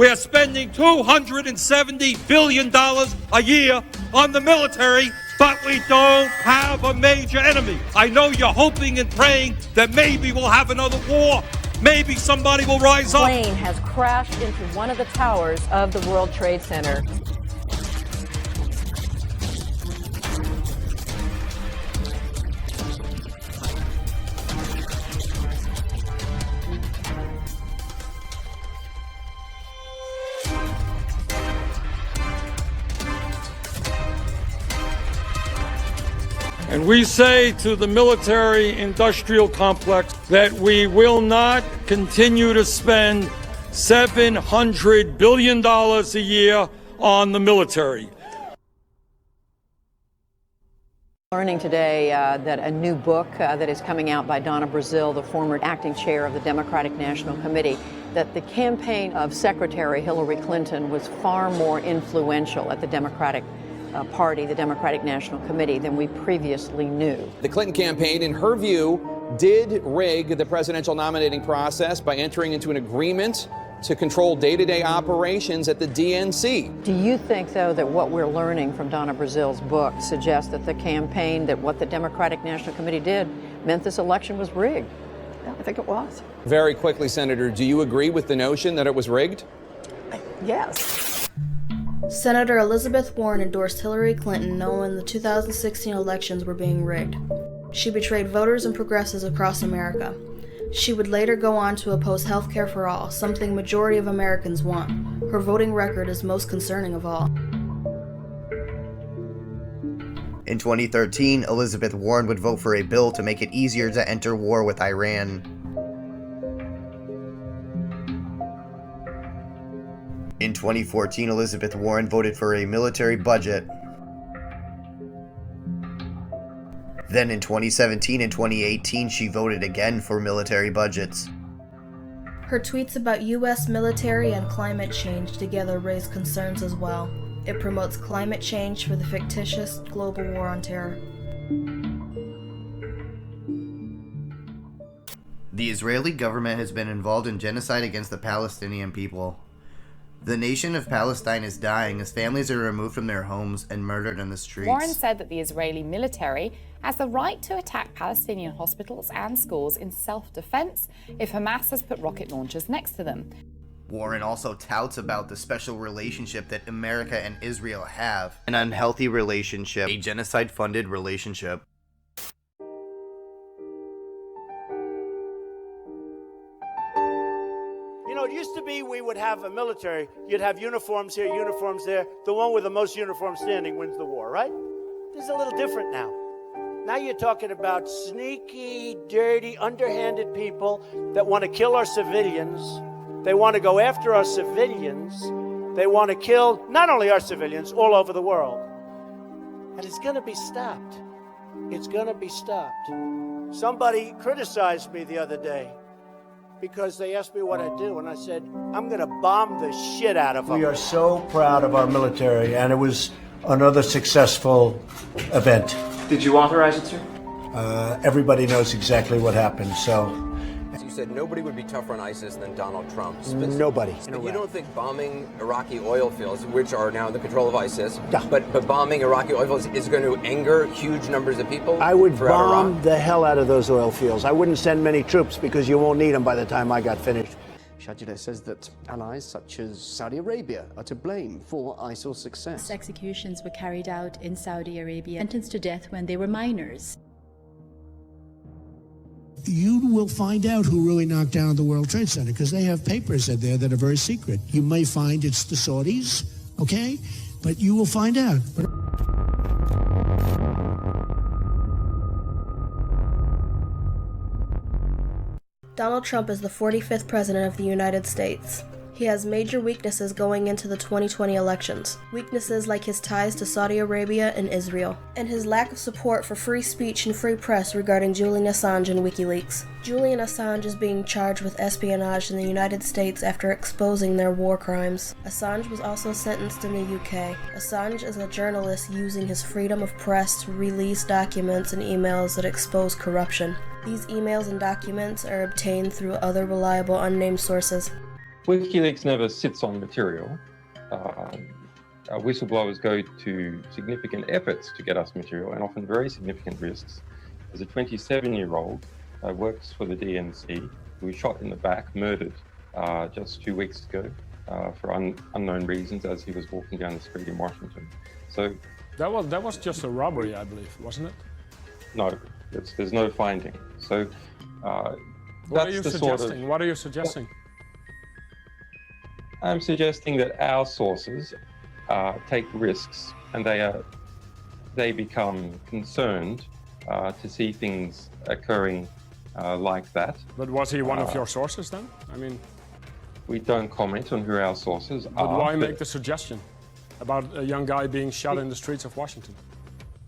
We are spending $270 billion a year on the military, but we don't have a major enemy. I know you're hoping and praying that maybe we'll have another war. Maybe somebody will rise up. A plane has crashed into one of the towers of the World Trade Center. And we say to the military-industrial complex that we will not continue to spend $700 billion a year on the military. Learning today that a new book that is coming out by Donna Brazile, the former acting chair of the Democratic National Committee, that the campaign of Secretary Hillary Clinton was far more influential at the Democratic Party, the Democratic National Committee, than we previously knew. The Clinton campaign, in her view, did rig the presidential nominating process by entering into an agreement to control day-to-day operations at the DNC. Do you think, though, that what we're learning from Donna Brazile's book suggests that the campaign, that what the Democratic National Committee did, meant this election was rigged? Yeah, I think it was. Very quickly, Senator, do you agree with the notion that it was rigged? Yes. Senator Elizabeth Warren endorsed Hillary Clinton knowing the 2016 elections were being rigged. She betrayed voters and progressives across America. She would later go on to oppose health care for all, something majority of Americans want. Her voting record is most concerning of all. In 2013, Elizabeth Warren would vote for a bill to make it easier to enter war with Iran. In 2014, Elizabeth Warren voted for a military budget. Then in 2017 and 2018, she voted again for military budgets. Her tweets about U.S. military and climate change together raise concerns as well. It promotes climate change for the fictitious global war on terror. The Israeli government has been involved in genocide against the Palestinian people. The nation of Palestine is dying as families are removed from their homes and murdered in the streets. Warren said that the Israeli military has the right to attack Palestinian hospitals and schools in self-defense if Hamas has put rocket launchers next to them. Warren also touts about the special relationship that America and Israel have. An unhealthy relationship, a genocide-funded relationship. You know, it used to be we would have a military, you'd have uniforms here, uniforms there. The one with the most uniforms standing wins the war, right? This is a little different now. Now you're talking about sneaky, dirty, underhanded people that want to kill our civilians. They want to go after our civilians. They want to kill not only our civilians, all over the world. And it's going to be stopped. It's going to be stopped. Somebody criticized me the other day because they asked me what I do, and I said, I'm going to bomb the shit out of them. We are so proud of our military, and it was another successful event. Did you authorize it, sir? Everybody knows exactly what happened, so. You said nobody would be tougher on ISIS than Donald Trump. Nobody. But you don't think bombing Iraqi oil fields, which are now in the control of ISIS, Yeah. but bombing Iraqi oil fields is going to anger huge numbers of people? I would throughout bomb Iraq? the hell out of those oil fields. I wouldn't send many troops because you won't need them by the time I got finished. Shadida says that allies such as Saudi Arabia are to blame for ISIL's success. Executions were carried out in Saudi Arabia, sentenced to death when they were minors. You will find out who really knocked down the World Trade Center because they have papers in there that are very secret. You may find it's the Saudis, okay? But you will find out. Donald Trump is the 45th President of the United States. He has major weaknesses going into the 2020 elections. Weaknesses like his ties to Saudi Arabia and Israel, and his lack of support for free speech and free press regarding Julian Assange and WikiLeaks. Julian Assange is being charged with espionage in the United States after exposing their war crimes. Assange was also sentenced in the UK. Assange is a journalist using his freedom of press to release documents and emails that expose corruption. These emails and documents are obtained through other reliable unnamed sources. WikiLeaks never sits on material. Whistleblowers go to significant efforts to get us material, and often very significant risks. There's a 27-year-old works for the DNC who was shot in the back, murdered just 2 weeks ago for unknown reasons as he was walking down the street in Washington. So that was just a robbery, I believe, wasn't it? no, there's no finding. So what are you suggesting? What are you suggesting? I'm suggesting that our sources take risks, and they become concerned to see things occurring like that. But was he one of your sources then? I mean, we don't comment on who our sources are. But why make the suggestion about a young guy being shot in the streets of Washington?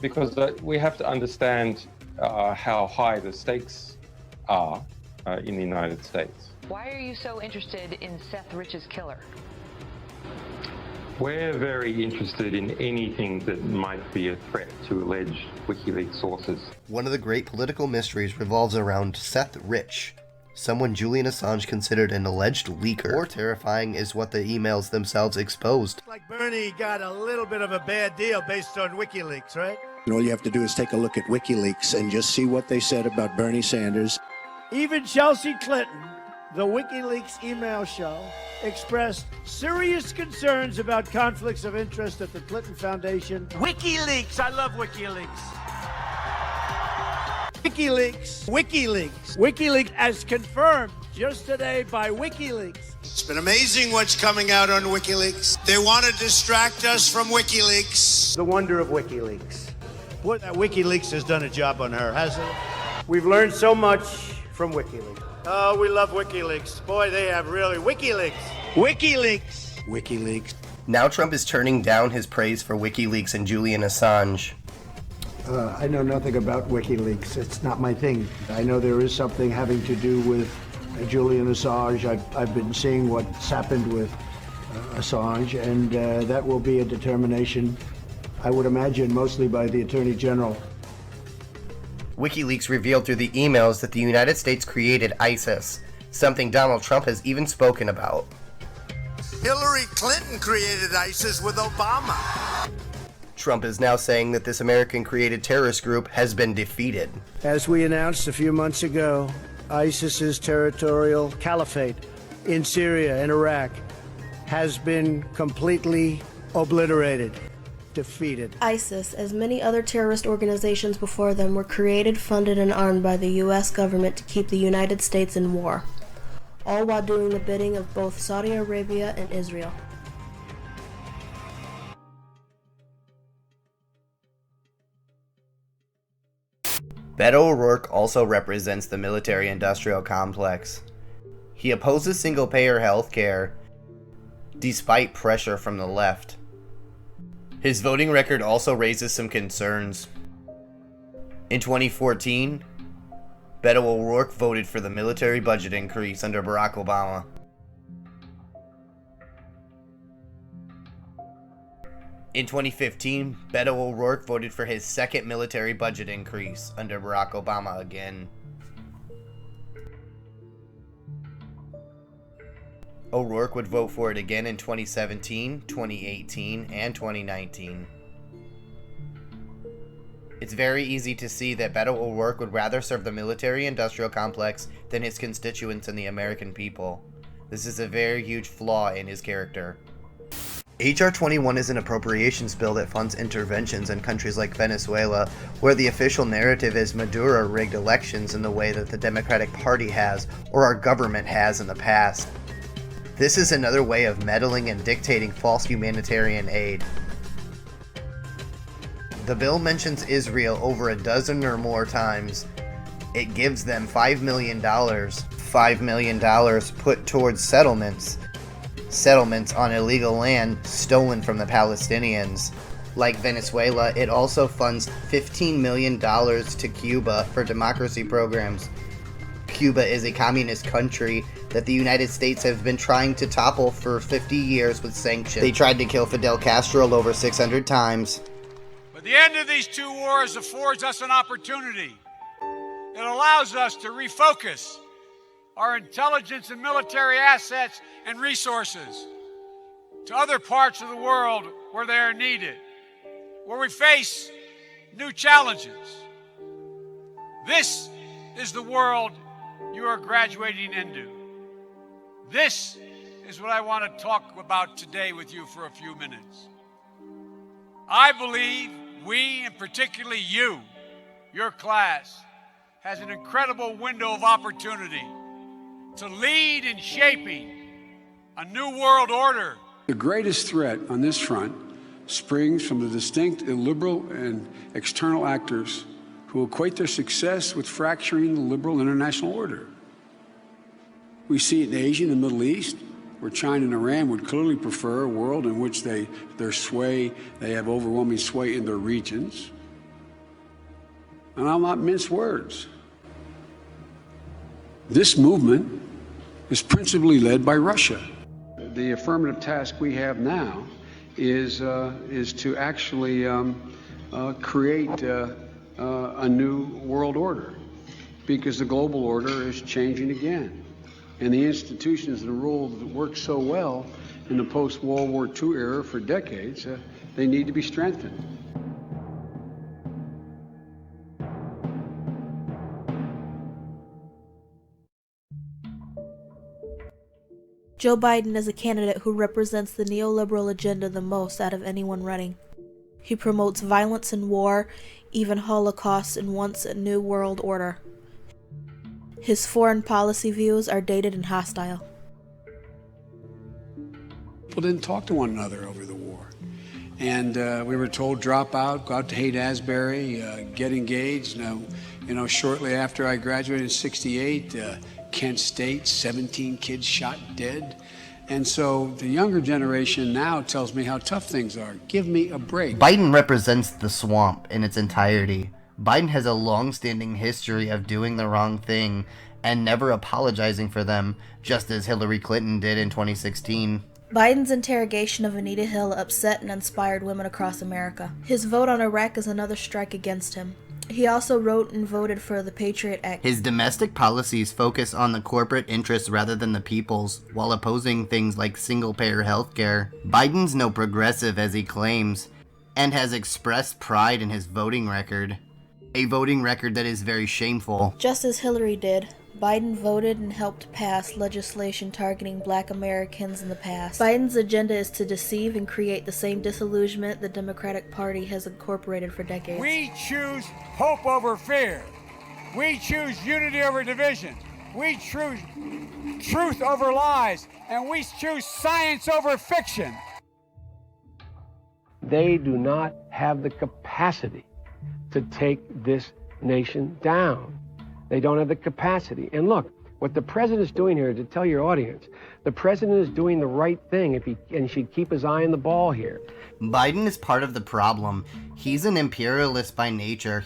Because we have to understand how high the stakes are in the United States. Why are you so interested in Seth Rich's killer? We're very interested in anything that might be a threat to alleged WikiLeaks sources. One of the great political mysteries revolves around Seth Rich, someone Julian Assange considered an alleged leaker. More terrifying is what the emails themselves exposed. Like Bernie got a little bit of a bad deal based on WikiLeaks, right? And all you have to do is take a look at WikiLeaks and just see what they said about Bernie Sanders. Even Chelsea Clinton, the WikiLeaks email show, expressed serious concerns about conflicts of interest at the Clinton Foundation. WikiLeaks! I love WikiLeaks. WikiLeaks as confirmed just today by WikiLeaks. It's been amazing what's coming out on WikiLeaks. They want to distract us from WikiLeaks. The wonder of WikiLeaks. What WikiLeaks has done a job on her, hasn't it? We've learned so much from WikiLeaks. Oh, we love WikiLeaks. Boy, they have really WikiLeaks. WikiLeaks. Now Trump is turning down his praise for WikiLeaks and Julian Assange. I know nothing about WikiLeaks. It's not my thing. I know there is something having to do with Julian Assange. I've been seeing what's happened with Assange, and that will be a determination, I would imagine, mostly by the Attorney General. WikiLeaks revealed through the emails that the United States created ISIS, something Donald Trump has even spoken about. Hillary Clinton created ISIS with Obama. Trump is now saying that this American-created terrorist group has been defeated. As we announced a few months ago, ISIS's territorial caliphate in Syria and Iraq has been completely obliterated, defeated. ISIS, as many other terrorist organizations before them, were created, funded, and armed by the U.S. government to keep the United States in war, all while doing the bidding of both Saudi Arabia and Israel. Beto O'Rourke also represents the military-industrial complex. He opposes single-payer health care, despite pressure from the left. His voting record also raises some concerns. In 2014, Beto O'Rourke voted for the military budget increase under Barack Obama. In 2015, Beto O'Rourke voted for his second military budget increase under Barack Obama again. O'Rourke would vote for it again in 2017, 2018, and 2019. It's very easy to see that Beto O'Rourke would rather serve the military-industrial complex than his constituents and the American people. This is a very huge flaw in his character. H.R. 21 is an appropriations bill that funds interventions in countries like Venezuela, where the official narrative is Maduro rigged elections in the way that the Democratic Party has, or our government has in the past. This is another way of meddling and dictating false humanitarian aid. The bill mentions Israel over a dozen or more times. It gives them $5 million. $5 million put towards settlements on illegal land stolen from the Palestinians. Like Venezuela, it also funds $15 million to Cuba for democracy programs. Cuba is a communist country that the United States has been trying to topple for 50 years with sanctions. They tried to kill Fidel Castro over 600 times. But the end of these two wars affords us an opportunity. It allows us to refocus our intelligence and military assets and resources to other parts of the world where they are needed, where we face new challenges. This is the world you are graduating into. This is what I want to talk about today with you for a few minutes. I believe we, and particularly you, your class, has an incredible window of opportunity to lead in shaping a new world order. The greatest threat on this front springs from the distinct illiberal and external actors who equate their success with fracturing the liberal international order. We see it in Asia and the Middle East, where China and Iran would clearly prefer a world in which they have overwhelming sway in their regions. And I'll not mince words. This movement is principally led by Russia. The affirmative task we have now is to actually create a new world order, because the global order is changing again. And the institutions and rules that worked so well in the post-World War II era for decades, they need to be strengthened. Joe Biden is a candidate who represents the neoliberal agenda the most out of anyone running. He promotes violence and war, even Holocaust, and wants a new world order. His foreign policy views are dated and hostile. People didn't talk to one another over the war. And we were told, drop out, go out to Haight-Ashbury, get engaged. Shortly after I graduated in '68, Kent State, 17 kids shot dead. And so the younger generation now tells me how tough things are. Give me a break. Biden represents the swamp in its entirety. Biden has a long-standing history of doing the wrong thing and never apologizing for them, just as Hillary Clinton did in 2016. Biden's interrogation of Anita Hill upset and inspired women across America. His vote on Iraq is another strike against him. He also wrote and voted for the Patriot Act. His domestic policies focus on the corporate interests rather than the people's, while opposing things like single-payer healthcare. Biden's no progressive, as he claims, and has expressed pride in his voting record. A voting record that is very shameful. Just as Hillary did, Biden voted and helped pass legislation targeting Black Americans in the past. Biden's agenda is to deceive and create the same disillusionment the Democratic Party has incorporated for decades. We choose hope over fear. We choose unity over division. We choose truth over lies. And we choose science over fiction. They do not have the capacity to take this nation down. They don't have the capacity. And look, what the president's doing here, to tell your audience, the president is doing the right thing and should keep his eye on the ball here. Biden is part of the problem. He's an imperialist by nature.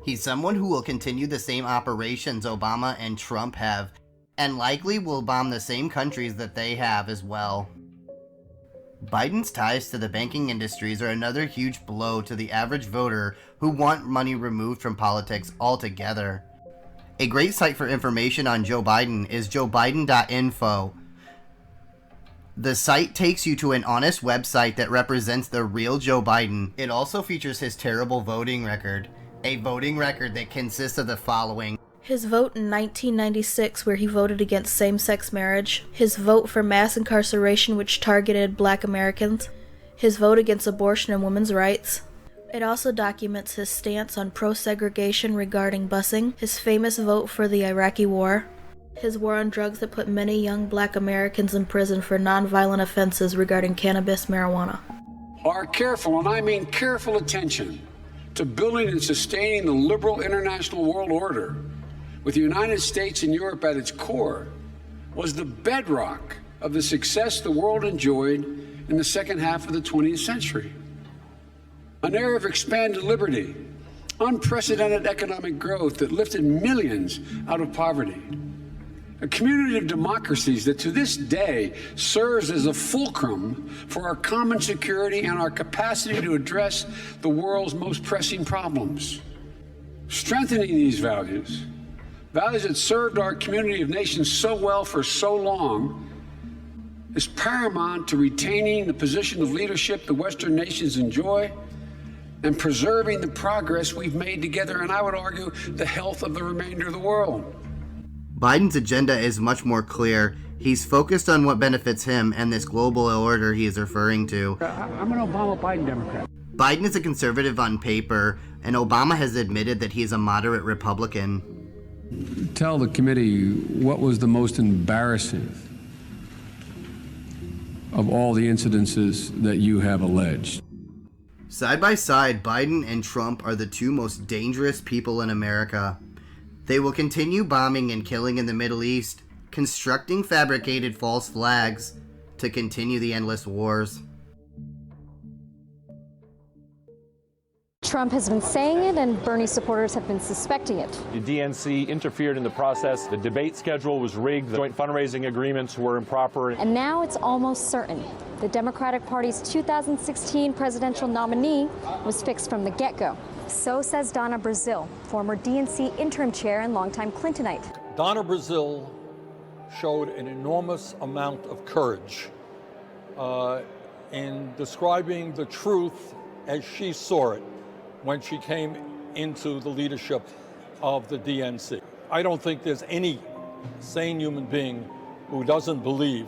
He's someone who will continue the same operations Obama and Trump have, and likely will bomb the same countries that they have as well. Biden's ties to the banking industries are another huge blow to the average voter who want money removed from politics altogether. A great site for information on Joe Biden is joebiden.info. The site takes you to an honest website that represents the real Joe Biden. It also features his terrible voting record. A voting record that consists of the following. His vote in 1996, where he voted against same-sex marriage. His vote for mass incarceration, which targeted Black Americans. His vote against abortion and women's rights. It also documents his stance on pro-segregation regarding busing. His famous vote for the Iraqi war. His war on drugs that put many young Black Americans in prison for nonviolent offenses regarding cannabis, marijuana. Our careful, and I mean careful, attention to building and sustaining the liberal international world order, with the United States and Europe at its core, was the bedrock of the success the world enjoyed in the second half of the 20th century. An era of expanded liberty, unprecedented economic growth that lifted millions out of poverty. A community of democracies that to this day serves as a fulcrum for our common security and our capacity to address the world's most pressing problems. Strengthening these values values that served our community of nations so well for so long, is paramount to retaining the position of leadership the Western nations enjoy and preserving the progress we've made together, and I would argue the health of the remainder of the world. Biden's agenda is much more clear. He's focused on what benefits him and this global order he is referring to. I'm an Obama-Biden Democrat. Biden is a conservative on paper, and Obama has admitted that he is a moderate Republican. Tell the committee what was the most embarrassing of all the incidences that you have alleged. Side by side, Biden and Trump are the two most dangerous people in America. They will continue bombing and killing in the Middle East, constructing fabricated false flags to continue the endless wars. Trump has been saying it, and Bernie supporters have been suspecting it. The DNC interfered in the process. The debate schedule was rigged. The joint fundraising agreements were improper. And now it's almost certain the Democratic Party's 2016 presidential nominee was fixed from the get-go. So says Donna Brazile, former DNC interim chair and longtime Clintonite. Donna Brazile showed an enormous amount of courage in describing the truth as she saw it when she came into the leadership of the DNC. I don't think there's any sane human being who doesn't believe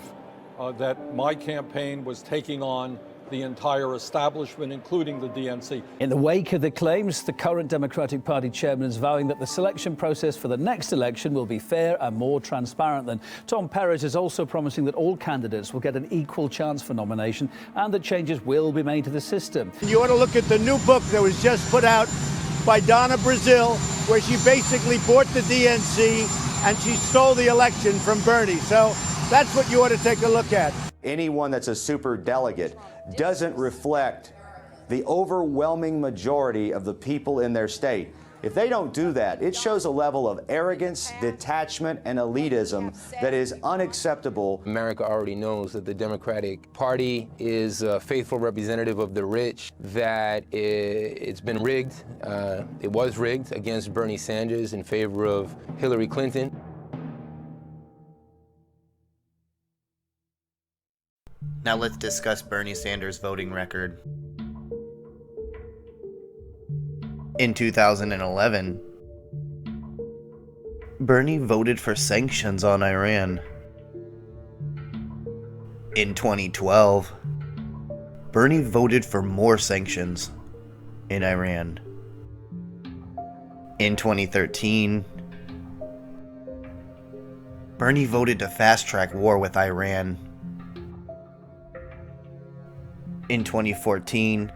that my campaign was taking on the entire establishment, including the DNC. In the wake of the claims, the current Democratic Party chairman is vowing that the selection process for the next election will be fair and more transparent. Then Tom Perez is also promising that all candidates will get an equal chance for nomination and that changes will be made to the system. You ought to look at the new book that was just put out by Donna Brazile, where she basically bought the DNC and she stole the election from Bernie. So that's what you ought to take a look at. Anyone that's a super delegate doesn't reflect the overwhelming majority of the people in their state. If they don't do that, it shows a level of arrogance, detachment, and elitism that is unacceptable. America already knows that the Democratic Party is a faithful representative of the rich, that it's been rigged. It was rigged against Bernie Sanders in favor of Hillary Clinton. Now let's discuss Bernie Sanders' voting record. In 2011, Bernie voted for sanctions on Iran. In 2012, Bernie voted for more sanctions in Iran. In 2013, Bernie voted to fast-track war with Iran. In 2014,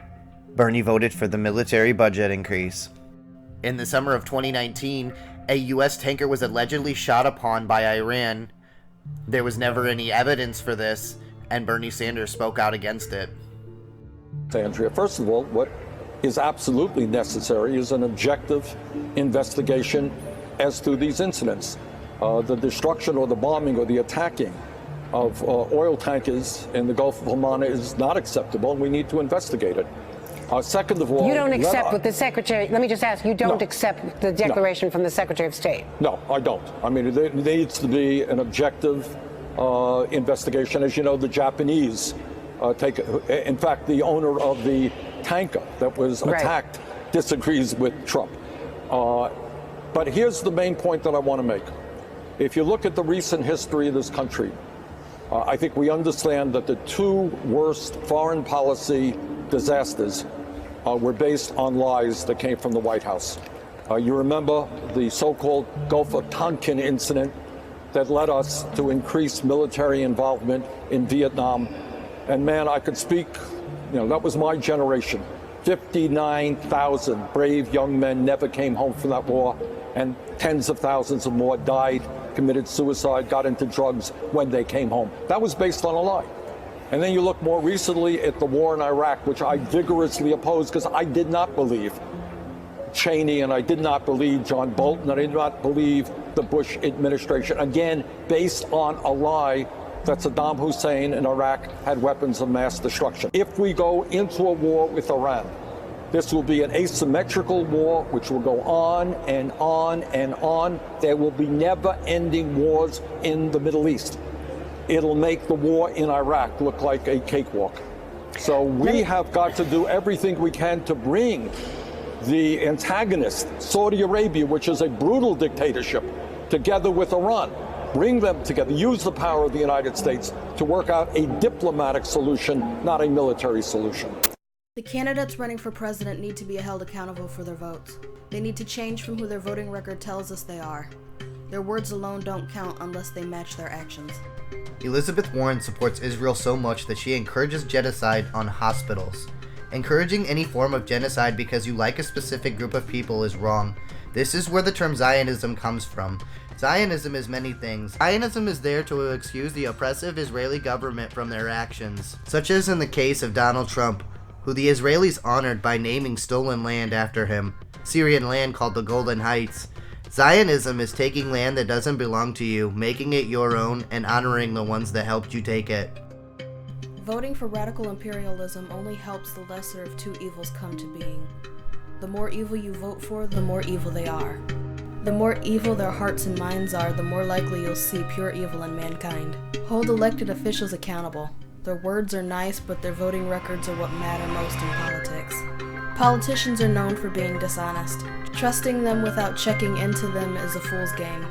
Bernie voted for the military budget increase. In the summer of 2019, a U.S. tanker was allegedly shot upon by Iran. There was never any evidence for this, and Bernie Sanders spoke out against it. Andrea, first of all, what is absolutely necessary is an objective investigation as to these incidents. The destruction or the bombing or the attacking of oil tankers in the Gulf of Oman is not acceptable, and we need to investigate it. Second of all, you don't accept what the Secretary, let me just ask, you don't accept the declaration from the Secretary of State? No, I don't. I mean, there needs to be an objective investigation. As you know, the Japanese in fact, the owner of the tanker that was attacked disagrees with Trump. But here's the main point that I want to make. If you look at the recent history of this country, I think we understand that the two worst foreign policy disasters were based on lies that came from the White House. You remember the so-called Gulf of Tonkin incident that led us to increase military involvement in Vietnam. And man, I could speak, that was my generation. 59,000 brave young men never came home from that war, and tens of thousands of more died, committed suicide, got into drugs when they came home. That was based on a lie. And then you look more recently at the war in Iraq, which I vigorously opposed because I did not believe Cheney, and I did not believe John Bolton, and I did not believe the Bush administration, again, based on a lie that Saddam Hussein in Iraq had weapons of mass destruction. If we go into a war with Iran, This will be an asymmetrical war which will go on and on and on. There will be never-ending wars in the Middle East. It'll make the war in Iraq look like a cakewalk. So we have got to do everything we can to bring the antagonist, Saudi Arabia, which is a brutal dictatorship, together with Iran. Bring them together, use the power of the United States to work out a diplomatic solution, not a military solution. The candidates running for president need to be held accountable for their votes. They need to change from who their voting record tells us they are. Their words alone don't count unless they match their actions. Elizabeth Warren supports Israel so much that she encourages genocide on hospitals. Encouraging any form of genocide because you like a specific group of people is wrong. This is where the term Zionism comes from. Zionism is many things. Zionism is there to excuse the oppressive Israeli government from their actions, such as in the case of Donald Trump, who the Israelis honored by naming stolen land after him, Syrian land called the Golden Heights. Zionism is taking land that doesn't belong to you, making it your own, and honoring the ones that helped you take it. Voting for radical imperialism only helps the lesser of two evils come to being. The more evil you vote for, the more evil they are. The more evil their hearts and minds are, the more likely you'll see pure evil in mankind. Hold elected officials accountable. Their words are nice, but their voting records are what matter most in politics. Politicians are known for being dishonest. Trusting them without checking into them is a fool's game.